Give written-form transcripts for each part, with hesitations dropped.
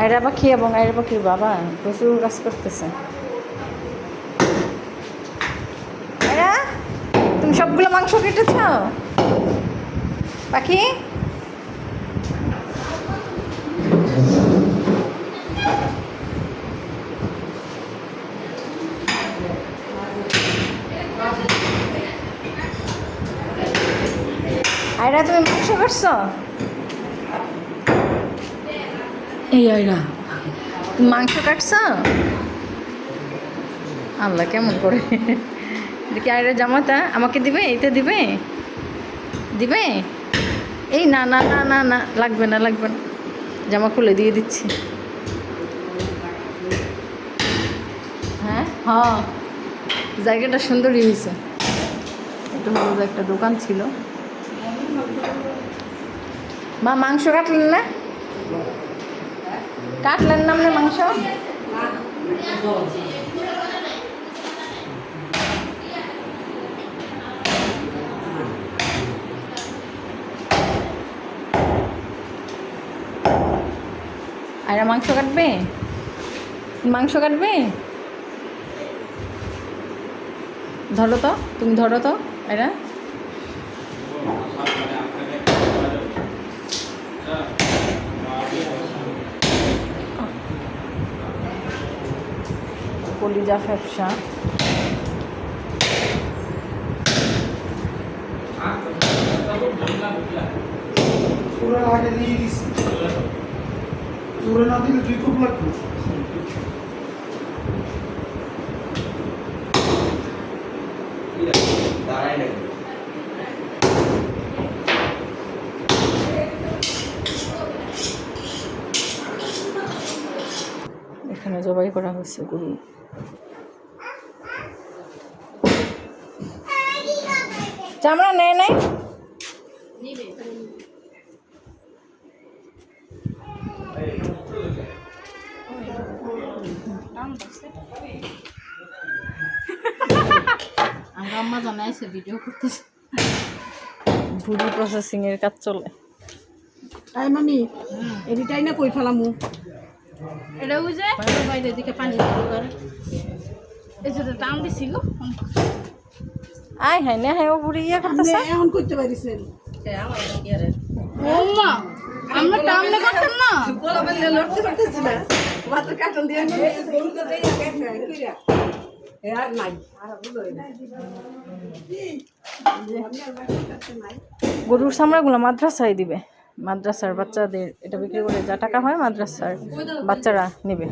আয়রা পাখি এবং আয়রা পাখির বাবা প্রচুর কাজ করতেছে। আয়রা, তুমি সবগুলো মাংস কেটেছ পাখি? আয়রা, তুমি মাংস কাটছ? এই আয়রা, তুমি মাংস কাটছ? আল্লাহ কেমন করে দেখি। আয়রা জামাতা আমাকে দিবে, এইটা দিবে, দিবে? এই না না না না না, লাগবে না লাগবে না, জামা খুলে দিয়ে দিচ্ছি। হ্যাঁ হ্যাঁ, জায়গাটা সুন্দরই হয়েছে। এটা হলো যে একটা দোকান ছিল। মা মাংস কাটলেন না? কাটলেন না আপনার মাংস? আয়রা মাংস কাটবে? মাংস কাটবে? ধরো তো, তুমি ধরো তো আয়রা। কলিজা ফ্যাপসা। এখানে জবাই করা হচ্ছে গরু। চামড়া নেয় নাই? আমরা আম্মা জানাইছে ভিডিও করতেছে। ভুড়ি প্রসেসিং এর কাজ চলে। আই মামি এডিটাই না কই ফেলামু। এটা ওই যে বাইরে দিকে পানি দরকার। এই যে টান দিছি গো। আয় হ্যাঁ না হ্যাঁ, ও বুড়ি ইয়ে করতেছে। এখন করতে পারিছেন আমার কি আরে ওম্মা আমরা টামনে করতাম না। বলা বললে লড়তে পারতেছি না। মাত্র কাটন দিয়ে গরু তো দেই না কি রে আর নাই আর বুঝই না। গরুর চামড়াগুলো মাদ্রাসায় দিবে। মাদ্রাসার বাচ্চাদের এটা বিক্রি করে যা টাকা হয় মাদ্রাসার বাচ্চারা নেবে।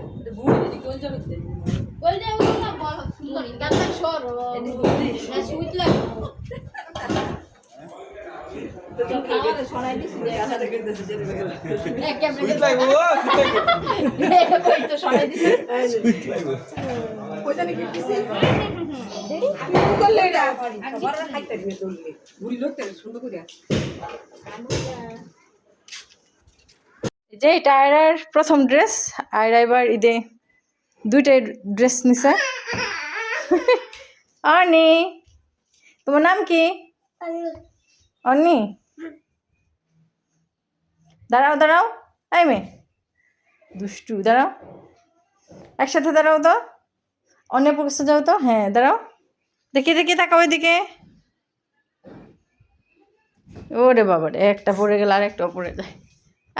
যে এটা আয়রার প্রথম ড্রেস। আয়রা এবার ঈদে দুইটাই ড্রেস নিছে। অনি, তোমার নাম কি? অনি, দাঁড়াও দাঁড়াও, এই মেয়ে দুষ্টু, দাঁড়াও, একসাথে দাঁড়াও তো। অন্য কাছে যাও তো। হ্যাঁ দাঁড়াও, দেখি দেখি তাকাও ওইদিকে। ওরে বাবারে, একটা পড়ে গেল আর একটাও পড়ে যায়।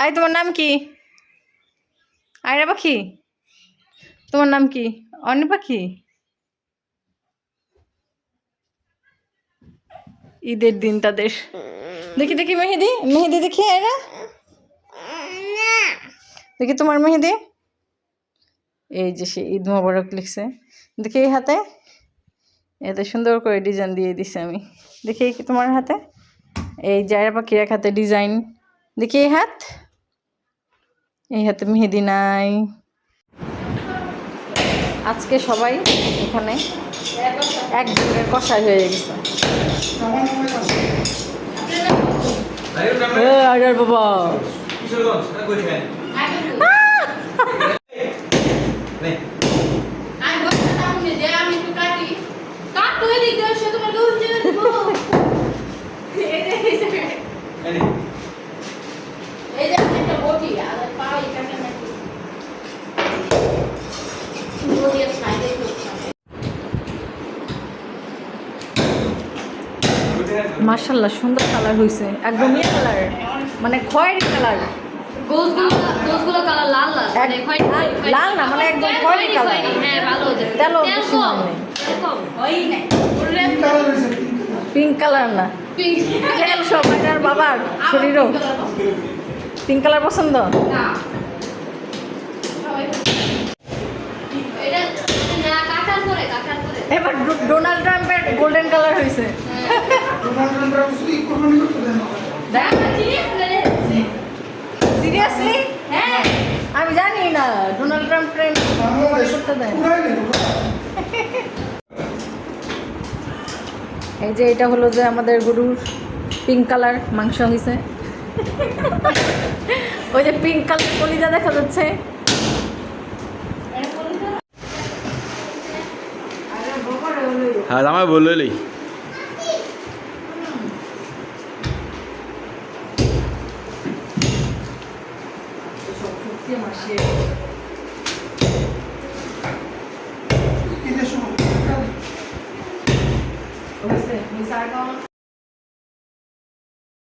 আই, তোমার নাম কি? আয়রা পাখি, তোমার নাম কি? অনি পাখি। ঈদের দিন তাদের। দেখি দেখি মেহেদি, মেহেদি দেখি আয়রা, দেখি তোমার মেহেদি। এই যে সে ঈদ মোবারক লিখছে, দেখি এই হাতে, এতে সুন্দর করে ডিজাইন দিয়ে দিছি আমি। দেখি তোমার হাতে, এই যে আয়রা পাখির এক হাতে ডিজাইন। দেখি এই হাত, এই হাতে মেহেদি নাই। আজকে সবাই এখানে একজনের কষাই হয়ে গেছে। আয়রার বাবা মাশাআল্লাহ সুন্দর কালার হয়েছে, একদম ইয়ে কালার, মানে খয়েরি কালার। গোসগুলো কালার লাল লাল মানে খয়েরি লাল না, মানে একদম খয়েরি কালার। হ্যাঁ ভালো হয়েছে তেলও বেশি কম নেই। কম ওই না পিঙ্ক কালার না, তেল সব এটার বাবার শরীরও পিঙ্ক কালার পছন্দ। না এটা না কাটার করে এবার ডোনাল্ড ট্রাম্পের গোল্ডেন কালার হয়েছে। সিরিয়াসলি? হ্যাঁ আমি জানি না ডোনাল্ড ট্রাম্প ট্রেন করতে দেয়। এই যে এটা হলো যে আমাদের গরুর পিঙ্ক কালার মাংস হয়েছে। ওই যে পিঙ্ক কালার কলিজা দেখা যাচ্ছে। হ্যাঁ আমার বললি Você, me saca